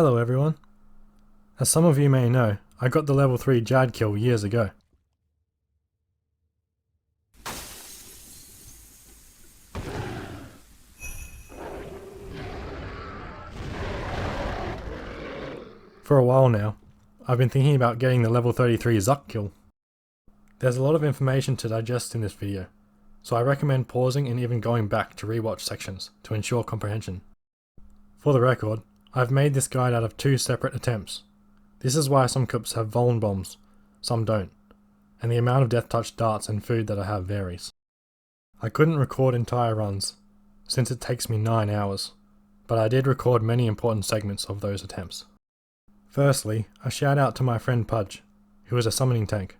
Hello everyone. As some of you may know, I got the level 3 Jad kill years ago. For a while now, I've been thinking about getting the level 33 Zuck kill. There's a lot of information to digest in this video, so I recommend pausing and even going back to rewatch sections to ensure comprehension. For the record, I've made this guide out of 2 separate attempts. This is why some cups have Vuln bombs, some don't, and the amount of death touch darts and food that I have varies. I couldn't record entire runs, since it takes me 9 hours, but I did record many important segments of those attempts. Firstly, a shout out to my friend Pudge, who is a summoning tank.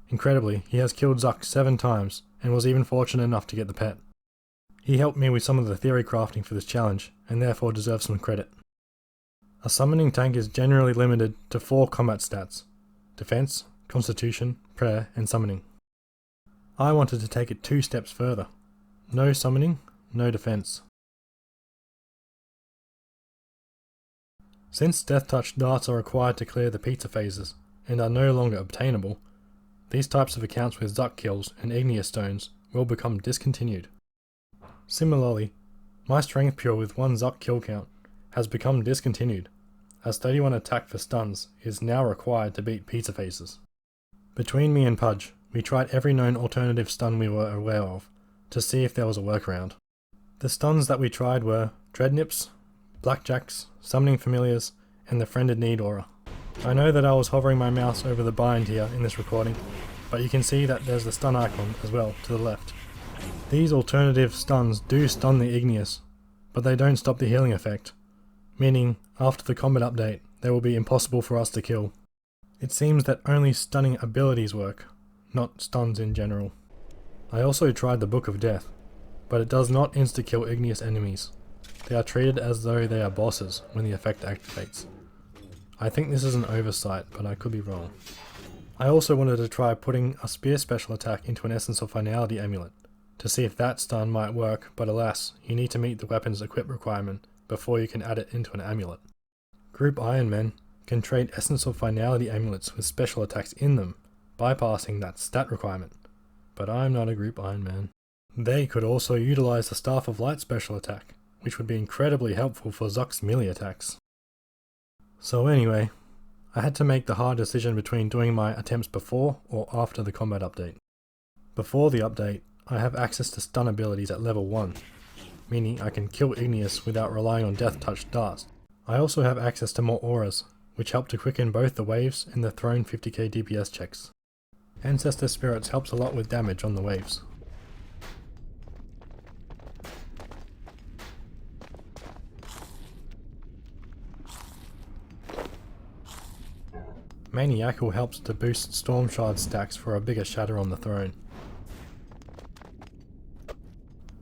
Incredibly, he has killed Zuck 7 times and was even fortunate enough to get the pet. He helped me with some of the theory crafting for this challenge, and therefore deserves some credit. A summoning tank is generally limited to 4 combat stats: defense, constitution, prayer, and summoning. I wanted to take it 2 steps further. No summoning, no defense. Since death touch darts are required to clear the pizza phases and are no longer obtainable, these types of accounts with Zuck kills and igneous stones will become discontinued. Similarly, my strength pure with 1 Zuck kill count has become discontinued, as 31 attack for stuns is now required to beat pizza faces. Between me and Pudge, we tried every known alternative stun we were aware of, to see if there was a workaround. The stuns that we tried were Dreadnips, Blackjacks, Summoning Familiars, and the Friended Need aura. I know that I was hovering my mouse over the bind here in this recording, but you can see that there's the stun icon as well to the left. These alternative stuns do stun the igneous, but they don't stop the healing effect, meaning after the combat update they will be impossible for us to kill. It seems that only stunning abilities work, not stuns in general. I also tried the Book of Death, but it does not insta-kill igneous enemies. They are treated as though they are bosses when the effect activates. I think this is an oversight, but I could be wrong. I also wanted to try putting a spear special attack into an Essence of Finality amulet, to see if that stun might work, but alas, you need to meet the weapon's equip requirement before you can add it into an amulet. Group Iron Men can trade Essence of Finality amulets with special attacks in them, bypassing that stat requirement, but I'm not a Group Iron Man. They could also utilize the Staff of Light special attack, which would be incredibly helpful for Zuck's melee attacks. So anyway, I had to make the hard decision between doing my attempts before or after the combat update. Before the update, I have access to stun abilities at level 1, meaning I can kill igneous without relying on death touch darts. I also have access to more auras, which help to quicken both the waves and the thrown 50k DPS checks. Ancestor Spirits helps a lot with damage on the waves. Maniacal helps to boost Storm Shard stacks for a bigger shatter on the throne.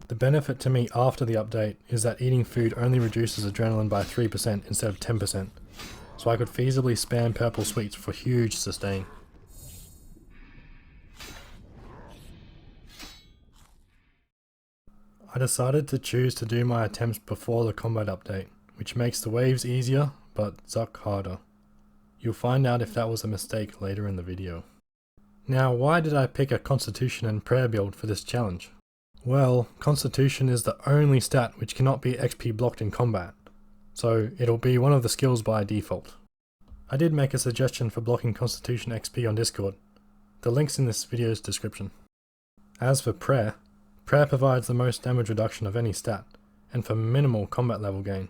The benefit to me after the update is that eating food only reduces adrenaline by 3% instead of 10%, so I could feasibly spam purple sweets for huge sustain. I decided to choose to do my attempts before the combat update, which makes the waves easier, but Zuck harder. You'll find out if that was a mistake later in the video. Now, why did I pick a Constitution and Prayer build for this challenge? Well, Constitution is the only stat which cannot be XP blocked in combat, so it'll be one of the skills by default. I did make a suggestion for blocking Constitution XP on Discord. The link's in this video's description. As for Prayer, Prayer provides the most damage reduction of any stat, and for minimal combat level gain.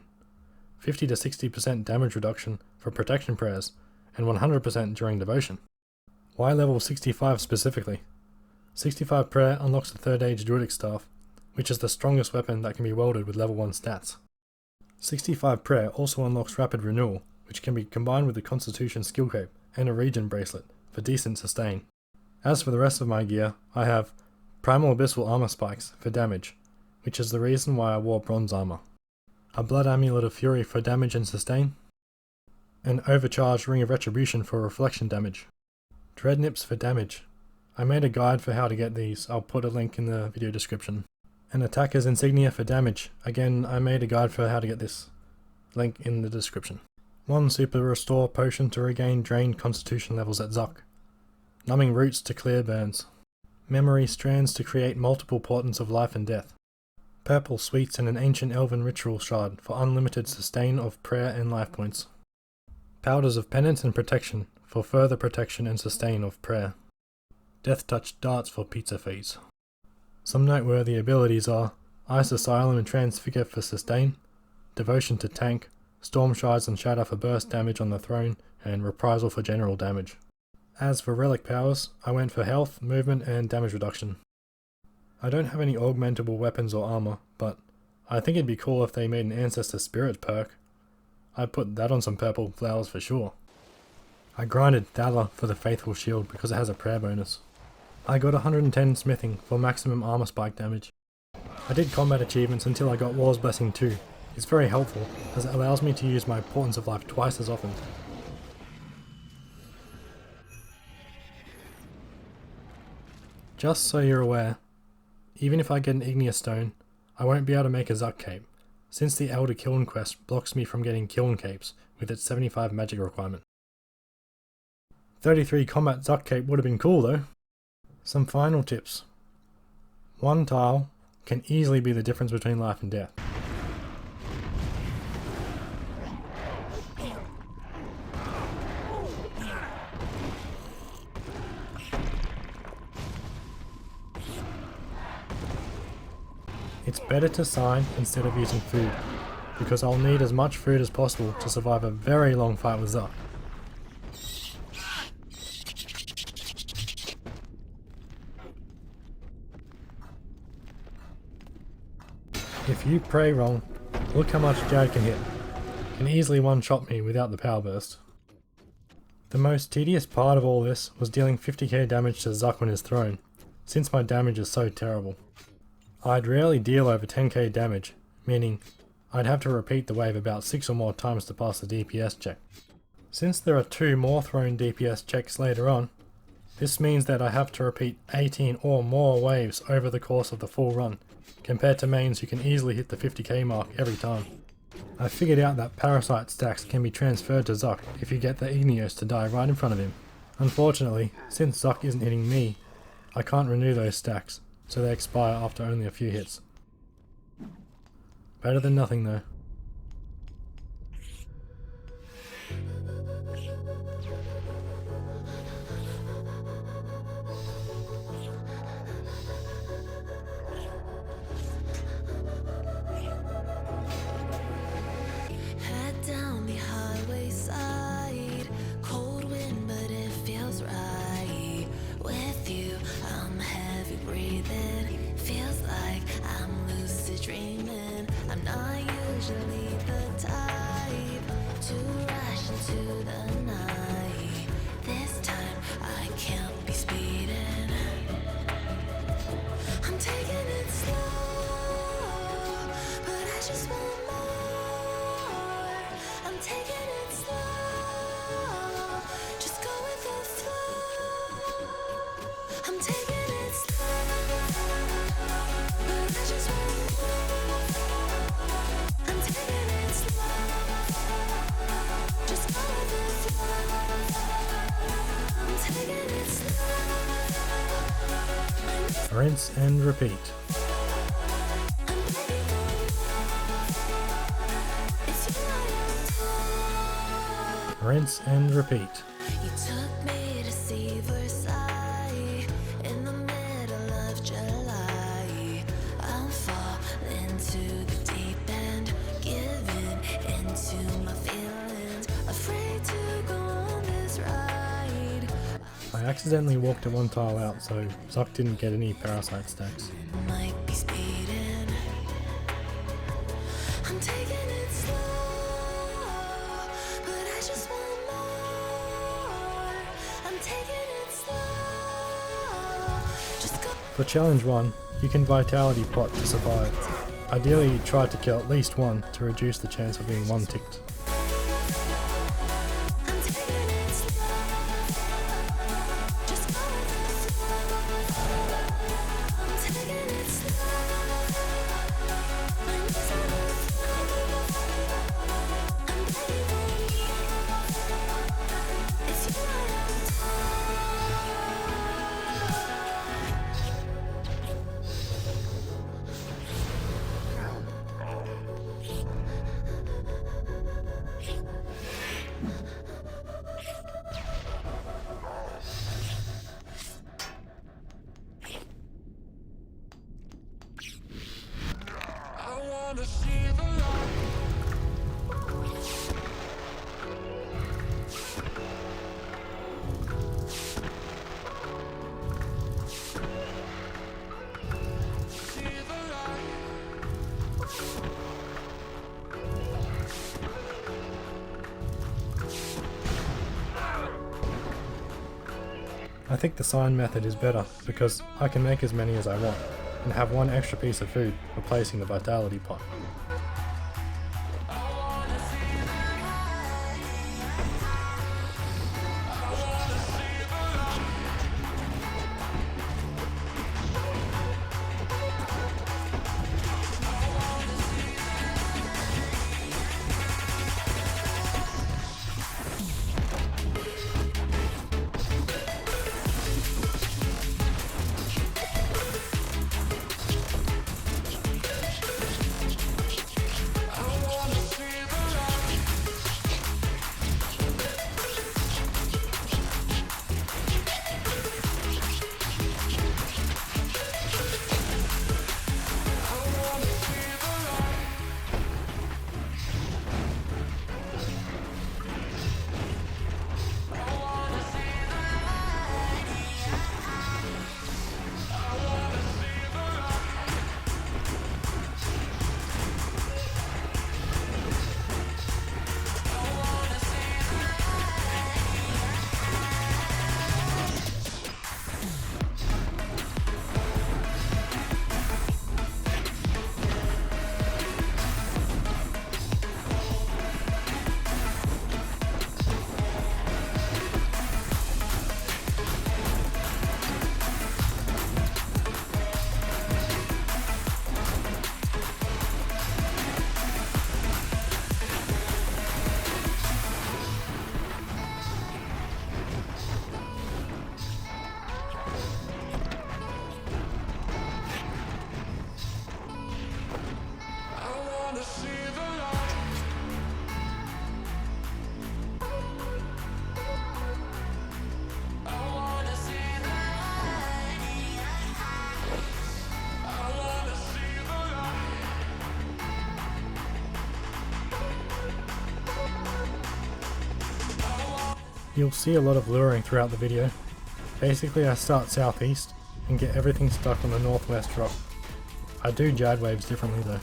50 to 60% damage reduction for protection prayers, and 100% during devotion. Why level 65 specifically? 65 prayer unlocks the 3rd age druidic staff, which is the strongest weapon that can be welded with level 1 stats. 65 prayer also unlocks rapid renewal, which can be combined with the Constitution skill cape and a regen bracelet for decent sustain. As for the rest of my gear, I have Primal Abyssal armor spikes for damage, which is the reason why I wore bronze armor. A Blood Amulet of Fury for damage and sustain, an Overcharged Ring of Retribution for reflection damage. Dreadnips for damage. I made a guide for how to get these, I'll put a link in the video description. An Attacker's Insignia for damage. Again, I made a guide for how to get this. Link in the description. 1 super restore potion to regain drained constitution levels at Zuck. Numbing roots to clear burns. Memory strands to create multiple portents of life and death. Purple sweets and an ancient elven ritual shard for unlimited sustain of prayer and life points. Powders of penance and protection for further protection and sustain of prayer. Death touch darts for pizza phase. Some noteworthy abilities are Ice Asylum and Transfigure for sustain, Devotion to tank, Storm Shards and Shatter for burst damage on the throne, and Reprisal for general damage. As for relic powers, I went for health, movement and damage reduction. I don't have any augmentable weapons or armor, but I think it'd be cool if they made an Ancestor Spirit perk. I'd put that on some purple flowers for sure. I grinded Thala for the Faithful Shield because it has a prayer bonus. I got 110 smithing for maximum armor spike damage. I did combat achievements until I got War's Blessing 2. It's very helpful as it allows me to use my Portents of Life twice as often. Just so you're aware, even if I get an Igneous Stone, I won't be able to make a Zuck Cape, since the Elder Kiln quest blocks me from getting Kiln Capes with its 75 magic requirement. 33 combat Zuck Cape would have been cool though. Some final tips. 1 tile can easily be the difference between life and death. It's better to sign instead of using food, because I'll need as much food as possible to survive a very long fight with Zuck. If you pray wrong, look how much Jad can hit. Can easily one-shot me without the power burst. The most tedious part of all this was dealing 50k damage to Zuck on his throne, since my damage is so terrible. I'd rarely deal over 10k damage, meaning I'd have to repeat the wave about 6 or more times to pass the DPS check. Since there are 2 more throne DPS checks later on, this means that I have to repeat 18 or more waves over the course of the full run, compared to mains who can easily hit the 50k mark every time. I figured out that parasite stacks can be transferred to Zuck if you get the Igneos to die right in front of him. Unfortunately, since Zuck isn't hitting me, I can't renew those stacks, so they expire after only a few hits. Better than nothing though. Head down the highway side, cold wind but it feels right. With you I'm heavy breathing, feels like I'm lucid dreaming. I'm not usually the type to rush into the night. This time I can't be speeding. I'm taking it slow, but I just want more. I'm taking it slow, just go with the flow. I'm taking it slow, but I just want more. I'm taking it slow, just go with the flow. I'm taking it slow. Rinse and repeat. Rinse and repeat. You took me to see Versailles in the middle of July. I'll fall into the deep end, giving into my feelings, afraid to go on this ride. I accidentally walked at 1 tile out, so Zuck didn't get any parasite stacks. Might be speeding. I'm taking it slow, but I just want more. I'm taking it slow, just go. For challenge 1, you can vitality pot to survive. Ideally, try to kill at least 1 to reduce the chance of being 1-ticked. I'm taking it slow, just go with the flow. I'm taking it slow, I'm taking it slow. I'm taking it slow. I think the sign method is better because I can make as many as I want and have one extra piece of food replacing the vitality pot. You'll see a lot of luring throughout the video. Basically I start southeast and get everything stuck on the northwest rock. I do jad waves differently though.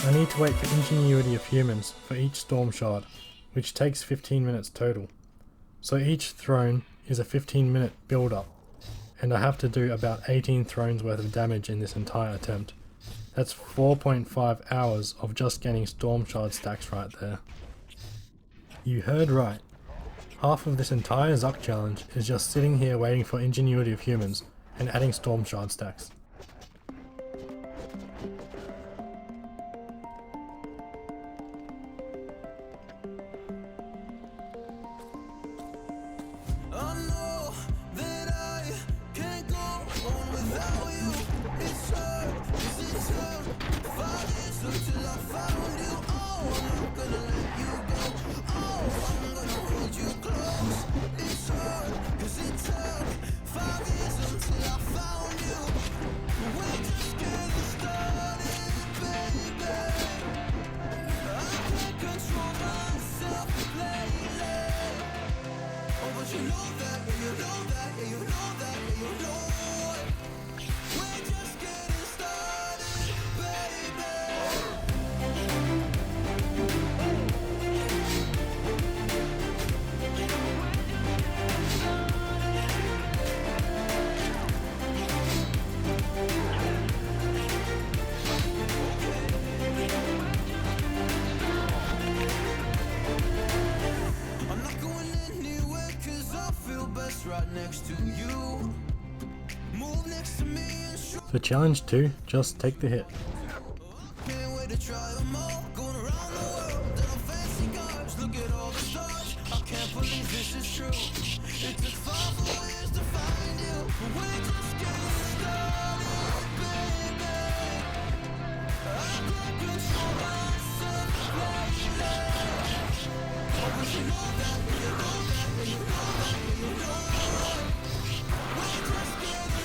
I need to wait for ingenuity of humans for each storm shard, which takes 15 minutes total. So each throne is a 15-minute build-up, and I have to do about 18 thrones worth of damage in this entire attempt. That's 4.5 hours of just getting storm shard stacks right there. You heard right. Half of this entire Zuck challenge is just sitting here waiting for ingenuity of humans and adding storm shard stacks. Right next to you. Move next to me and show. For challenge 2, just take the hit. Can't wait to try them all. Going around the world, then on fancy cars. Look at all the stars. I can't believe this is true. It took 5 years to find you. We're just getting started, baby. I can't control myself lately. Oh, but you know that, you know that, you know that, you know that. Won't you take me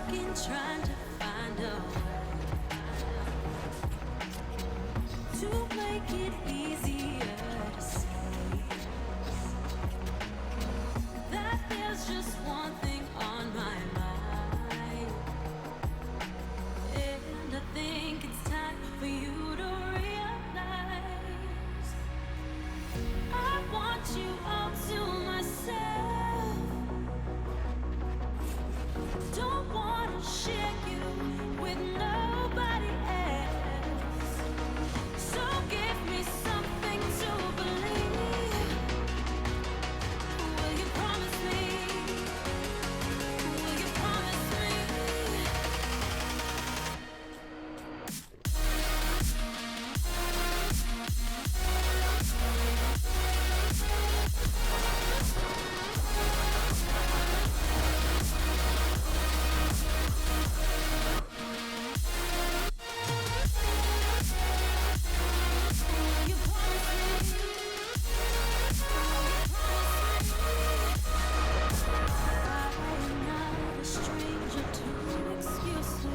working, trying to find a way to make it easier to see that there's just one thing on my mind, and I think it's time for you to realize I want you all to myself. Don't wanna share you with nobody else. So give me something to believe. Will you promise me? Will you promise me? Will you promise me? I'm not a stranger to excuses.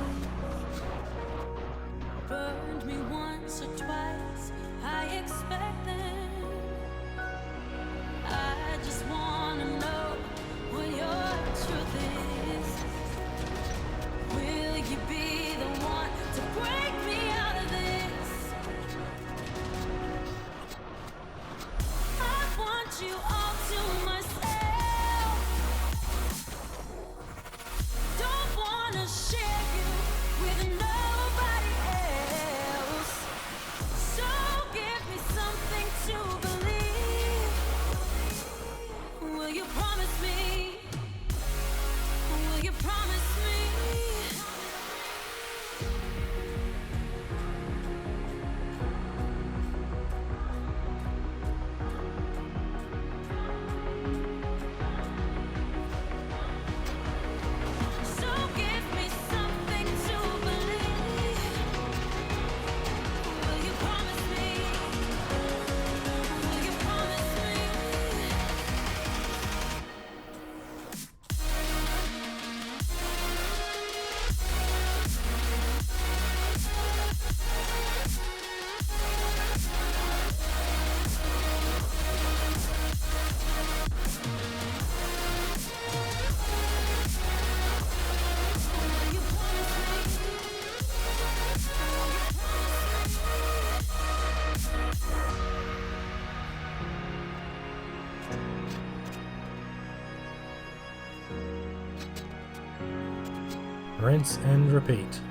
Burned me once or twice, I expect them. I just wanna know what your truth is. Will you be the one to break me out of this? I want you all to myself. Don't wanna share you with nobody else. So give me something to believe. Will you promise me? Will you promise me? So give me something to believe. Will you promise me? Will you promise me? Will you promise me? Rinse and repeat.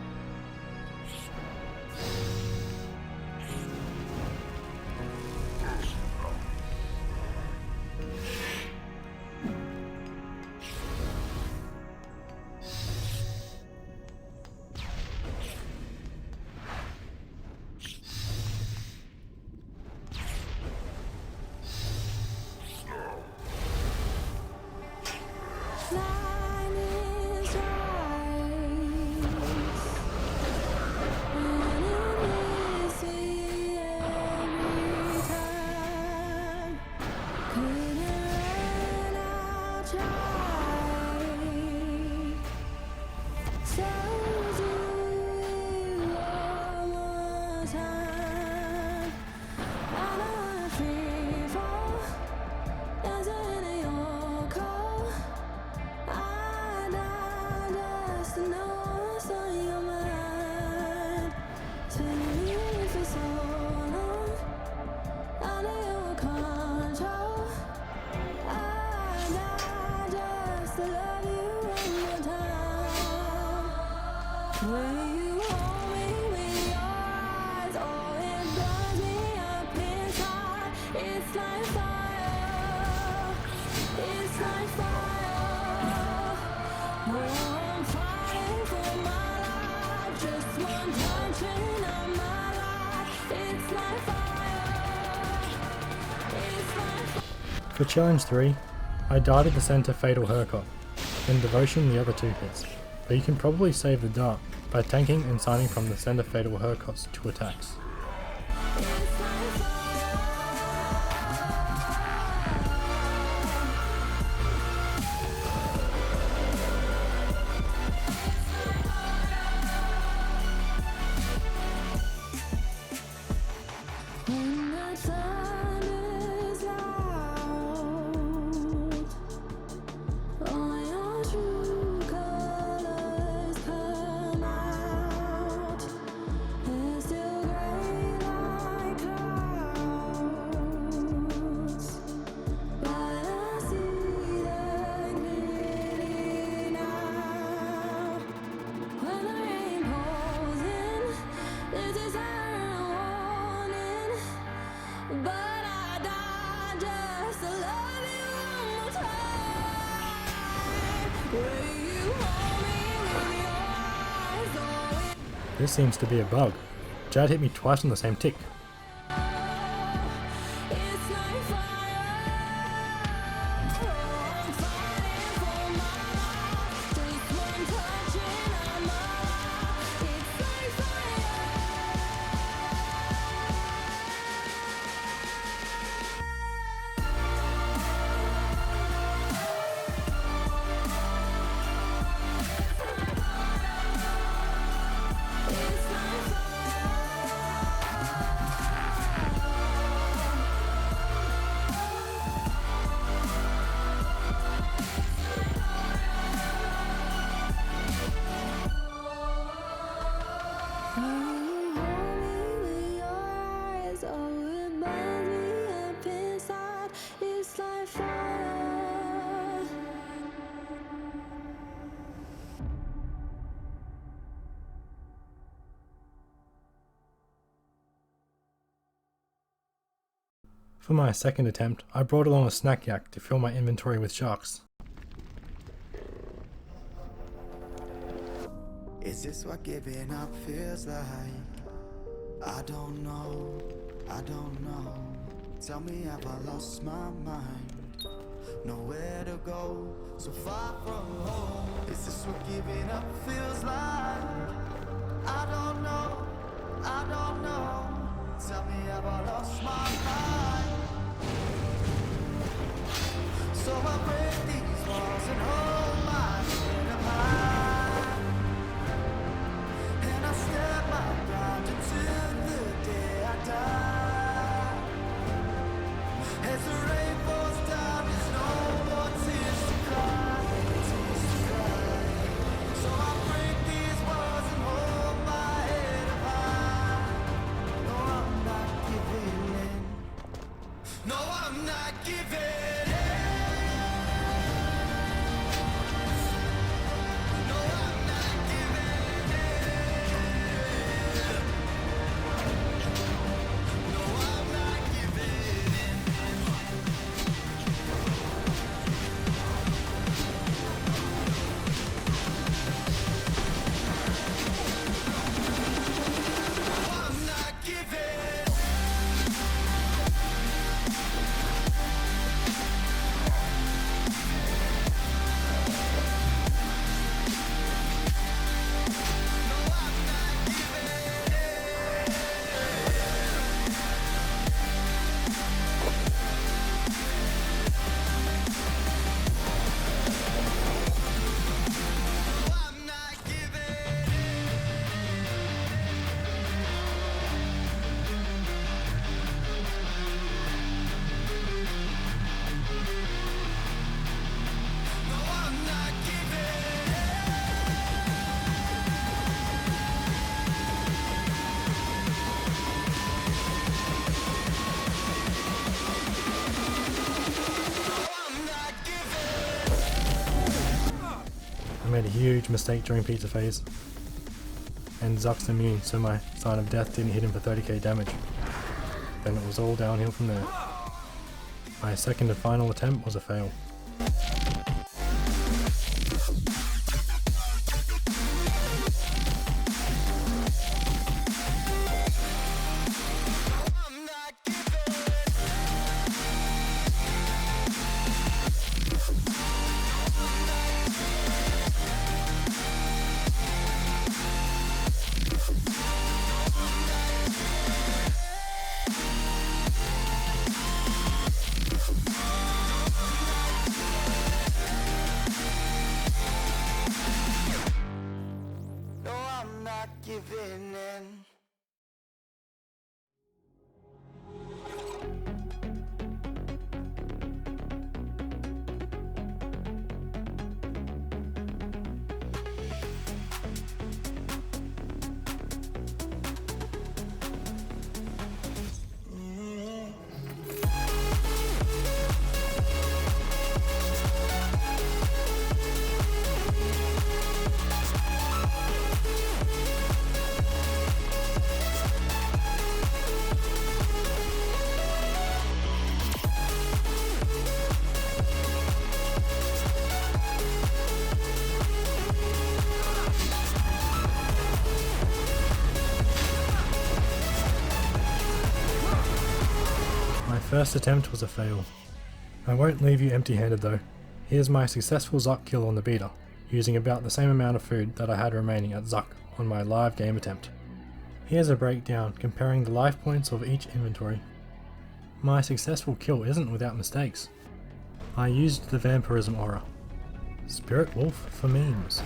Line is right, and it is easy every time. Couldn't I try? So do it one more time. I know I free fall, dancing in your cold. I died just to know what's on your mind. Spinning me for so long, under your control. I died just to love you one more time. When you hold me with your eyes, oh, it burns me up inside. It's like fire. It's like fire. Oh, I'm fighting for my life. Just one touch and I'm alive. It's like fire. It's like fire. For challenge 3, I darted the center fatal haircut, then devotion the other 2 hits, but you can probably save the dart by tanking and signing from the center fatal haircuts to attacks. It's like fire. It's This seems to be a bug. Jad hit me twice on the same tick. For my second attempt, I brought along a snack yak to fill my inventory with sharks. Is this what giving up feels like? I don't know. Tell me, have I lost my mind? Nowhere to go, so far from home. Is this what giving up feels like? I don't know. Tell me, have I lost my mind? So I break these walls and hold my head up high, and I step my ground until the day I die. As the rain falls down, there's no more tears to cry. So I break these walls and hold my head up high. No, I'm not giving in. No, I'm not giving in. I made a huge mistake during pizza phase, and Zuck's immune, so my sign of death didn't hit him for 30k damage. Then it was all downhill from there. My second and final attempt was a fail. Giving in. first attempt was a fail. I won't leave you empty-handed though. Here's my successful Zuck kill on the beater, using about the same amount of food that I had remaining at Zuck on my live game attempt. Here's a breakdown comparing the life points of each inventory. My successful kill isn't without mistakes. I used the vampirism aura. Spirit Wolf for memes.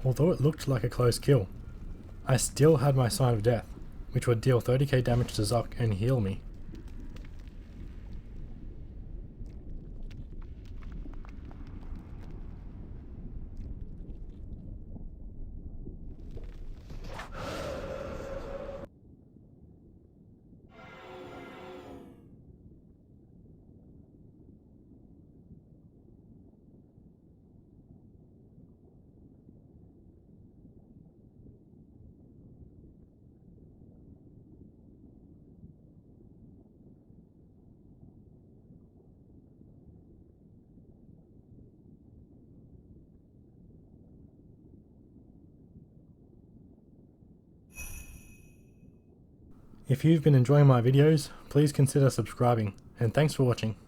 Although it looked like a close kill, I still had my sign of death, which would deal 30k damage to Zuck and heal me. If you've been enjoying my videos, please consider subscribing, and thanks for watching.